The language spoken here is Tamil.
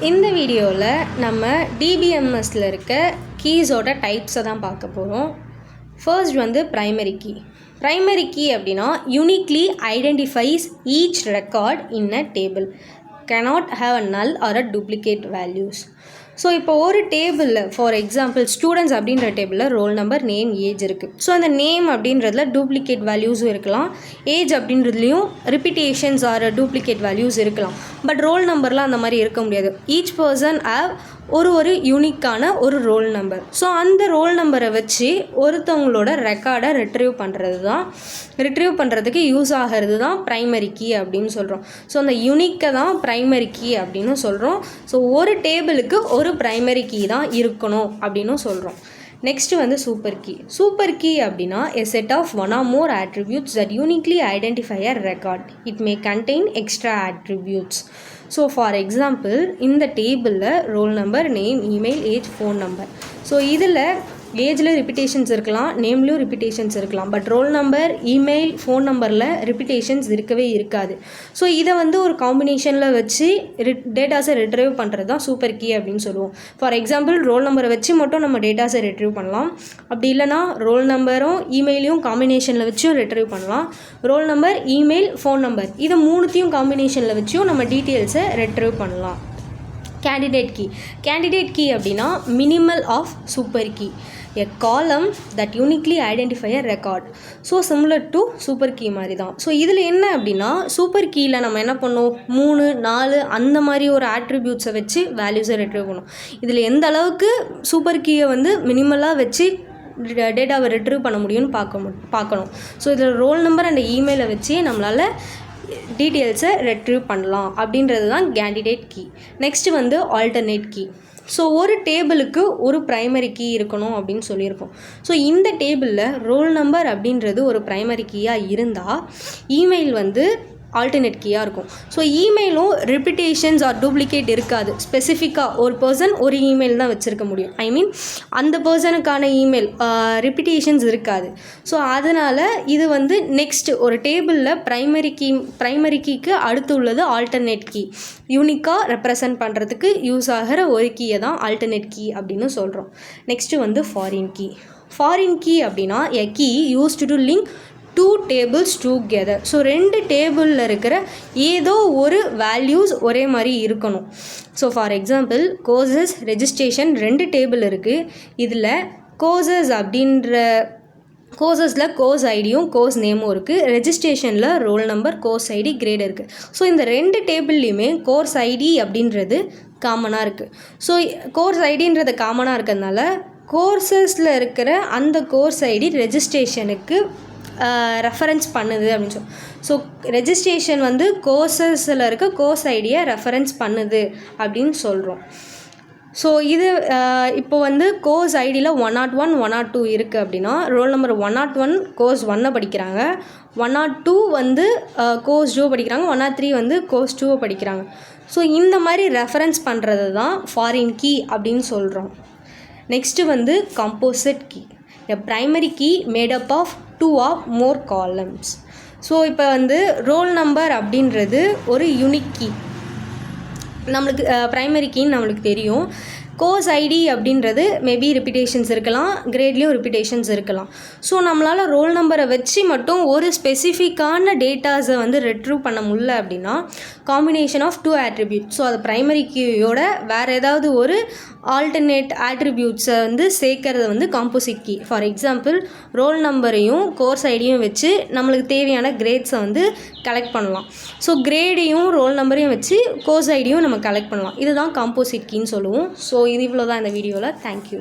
இந்த வீடியோவில் நம்ம டிபிஎம்எஸில் இருக்க கீஸோட டைப்ஸை தான் பார்க்க போகிறோம். ஃபர்ஸ்ட் வந்து ப்ரைமரி கீ. ப்ரைமரி கீ அப்படின்னா uniquely identifies each record in a table, cannot have a null or a duplicate values. So இப்போ ஒரு டேபிளில் ஃபார் எக்ஸாம்பிள் ஸ்டூடெண்ட்ஸ் அப்படின்ற டேபிளில் ரோல் நம்பர், நேம், ஏஜ் இருக்குது. ஸோ அந்த நேம் அப்படின்றதுல டூப்ளிகேட் வேல்யூஸும் இருக்கலாம், ஏஜ் அப்படின்றதுலையும் ரிப்பீட்டேஷன்ஸ் ஆர் டூப்ளிகேட் வேல்யூஸ் இருக்கலாம். பட் ரோல் நம்பர்லாம் அந்த மாதிரி இருக்க முடியாது. ஈச் பர்சன் ஹேவ் ஒரு யூனிக்கான ஒரு ரோல் நம்பர். ஸோ அந்த ரோல் நம்பரை வச்சு ஒருத்தவங்களோட ரெக்கார்டை ரிட்ரீவ் பண்ணுறதுக்கு யூஸ் ஆகிறது தான் ப்ரைமரி கீ அப்படின்னு சொல்கிறோம். ஸோ அந்த யூனிக்கை தான் ப்ரைமரி கீ அப்படின்னு சொல்கிறோம். ஸோ ஒரு டேபிளுக்கு ஒரு ப்ரைமரி கீ தான் இருக்கணும் அப்படின்னு சொல்கிறோம். நெக்ஸ்ட் வந்து சூப்பர் கீ. சூப்பர் கீ அப்படின்னா a set of one or more attributes that uniquely identify a record. It may contain extra attributes. So for example இந்த டேபிளில் roll number, name, email, age, phone number. So இதில் ஏஜில் ரிப்பீட்டேஷன்ஸ் இருக்கலாம், நேம்லேயும் ரிப்பீட்டேஷன்ஸ் இருக்கலாம். But role number, email, phone நம்பரில் ரிப்பீட்டேஷன்ஸ் இருக்கவே இருக்காது. ஸோ இதை வந்து ஒரு காம்பினேஷனில் வச்சு டேட்டாஸை ரிட்ரைவ் பண்ணுறது தான் சூப்பர் கீ அப்படின்னு சொல்லுவோம். ஃபார் எக்ஸாம்பிள் ரோல் நம்பரை வச்சு மட்டும் நம்ம டேட்டாஸை ரிட்ரைவ் பண்ணலாம். அப்படி இல்லைனா ரோல் நம்பரும் இமெயிலையும் காம்பினேஷனில் வச்சும் ரிட்ரைவ் பண்ணலாம். Roll number, email, phone number இதை மூணுத்தையும் காம்பினேஷனில் வச்சும் நம்ம டீட்டெயில்ஸை ரிட்ரைவ் பண்ணலாம். கேண்டிடேட் கீ அப்படின்னா minimal of super key, a column that uniquely identify a record. So similar to super key மாதிரி தான். ஸோ இதில் என்ன அப்படின்னா சூப்பர் கீயில் நம்ம என்ன பண்ணோம், 3, 4 அந்த மாதிரி ஒரு ஆட்ரிபியூட்ஸை வச்சு வேல்யூஸை ரிட்ரைவ் பண்ணோம். இதில் எந்த அளவுக்கு சூப்பர் கீயை வந்து மினிமலாக வச்சு டேட்டாவை ரிட்ரைவ் பண்ண முடியும்னு பார்க்கணும். ஸோ இதில் ரோல் நம்பர் அண்ட் இமெயிலை வச்சு நம்மளால் டீட்டெயில்ஸை ரெட்ரீவ் பண்ணலாம் அப்படின்றது தான் கேண்டிடேட் கீ. நெக்ஸ்ட்டு வந்து ஆல்டர்னேட் கீ. ஸோ ஒரு டேபிளுக்கு ஒரு ப்ரைமரி கீ இருக்கணும் அப்படின்னு சொல்லியிருக்கோம். ஸோ இந்த டேபிளில் ரோல் நம்பர் அப்படின்றது ஒரு ப்ரைமரி கீயாக இருந்தால் இமெயில் வந்து ஆல்டர்னேட் கீயாக இருக்கும். ஸோ இமெயிலும் ரிப்பீட்டேஷன்ஸ் ஆர் டூப்ளிகேட் இருக்காது. ஸ்பெசிஃபிக்காக ஒரு பர்சன் ஒரு இமெயில் தான் வச்சுருக்க முடியும். ஐ மீன் அந்த பர்சனுக்கான இமெயில் ரிப்பீட்டேஷன்ஸ் இருக்காது. ஸோ அதனால் இது வந்து நெக்ஸ்ட் ஒரு டேபிளில் ப்ரைமரி கீக்கு அடுத்து உள்ளது ஆல்டர்னேட் கீ. யூனிக்காக ரெப்ரசன்ட் பண்ணுறதுக்கு யூஸ் ஆகிற ஒரு கீயை தான் ஆல்டர்னேட் கீ அப்படின்னு சொல்கிறோம். நெக்ஸ்ட்டு வந்து ஃபாரின் கீ. ஃபாரின் கீ அப்படின்னா a key used to link 2 tables together. So 2 டேபிளில் இருக்கிற ஏதோ ஒரு வேல்யூஸ் ஒரே மாதிரி இருக்கணும். So for example courses, registration 2 table இருக்குது. இதில் கோர்சஸ் அப்படின்ற கோர்சஸில் கோர்ஸ் ஐடியும் கோர்ஸ் நேமும் இருக்குது. ரெஜிஸ்ட்ரேஷனில் roll number, course ID, grade இருக்குது. ஸோ இந்த 2 டேபிள்லேயுமே கோர்ஸ் ஐடி அப்படின்றது காமனாக இருக்குது. ஸோ கோர்ஸ் ஐடின்றது காமனாக இருக்கிறதுனால கோர்சஸில் இருக்கிற அந்த கோர்ஸ் ஐடி ரெஜிஸ்ட்ரேஷனுக்கு ரெஃபரன்ஸ் பண்ணுது அப்படின்னு சொல்லி. ஸோ ரெஜிஸ்ட்ரேஷன் வந்து கோர்சஸில் இருக்க கோர்ஸ் ஐடியை ரெஃபரன்ஸ் பண்ணுது அப்படின்னு சொல்கிறோம். ஸோ இது இப்போ வந்து கோர்ஸ் ஐடியில் 101, 102 இருக்குது அப்படின்னா ரோல் நம்பர் 101 கோர்ஸ் 1 படிக்கிறாங்க, 102 வந்து கோர்ஸ் 2 படிக்கிறாங்க, 103 வந்து கோர்ஸ் 2 படிக்கிறாங்க. ஸோ இந்த மாதிரி ரெஃபரன்ஸ் பண்ணுறது தான் ஃபாரின் கீ அப்படின்னு சொல்கிறோம். நெக்ஸ்ட்டு வந்து composite key. A primary key made up of 2 or more columns. So இப்போ வந்து ரோல் நம்பர் அப்படின்றது ஒரு யூனிக் கீ. நம்மளுக்கு ப்ரைமரி கீன்னு நம்மளுக்கு தெரியும். கோர்ஸ் ஐடி அப்படின்றது மேபி ரிப்பீட்டேஷன்ஸ் இருக்கலாம், கிரேட்லேயும் ரிப்பீட்டேஷன்ஸ் இருக்கலாம். ஸோ நம்மளால் ரோல் நம்பரை வச்சு மட்டும் ஒரு ஸ்பெசிஃபிக்கான டேட்டாஸை வந்து ரெட்ரீவ் பண்ண முடியல அப்படின்னா காம்பினேஷன் ஆஃப் 2 ஆட்ரிபியூட்ஸ். ஸோ அது ப்ரைமரி கீயோட வேறு ஏதாவது ஒரு ஆல்டர்னேட் ஆட்ரிபியூட்ஸை வந்து சேர்க்கறது வந்து composite key. For example roll நம்பரையும் கோர்ஸ் ஐடியும் வச்சு நம்மளுக்கு தேவையான கிரேட்ஸை வந்து கலெக்ட் பண்ணலாம். ஸோ கிரேடையும் ரோல் நம்பரையும் வச்சு கோர்ஸ் ஐடியும் நம்ம கலெக்ட் பண்ணலாம். இதுதான் காம்போசிட் கீன்னு சொல்லுவோம். ஸோ இது இவ்வளோ தான் இந்த வீடியோவில். தேங்க்யூ.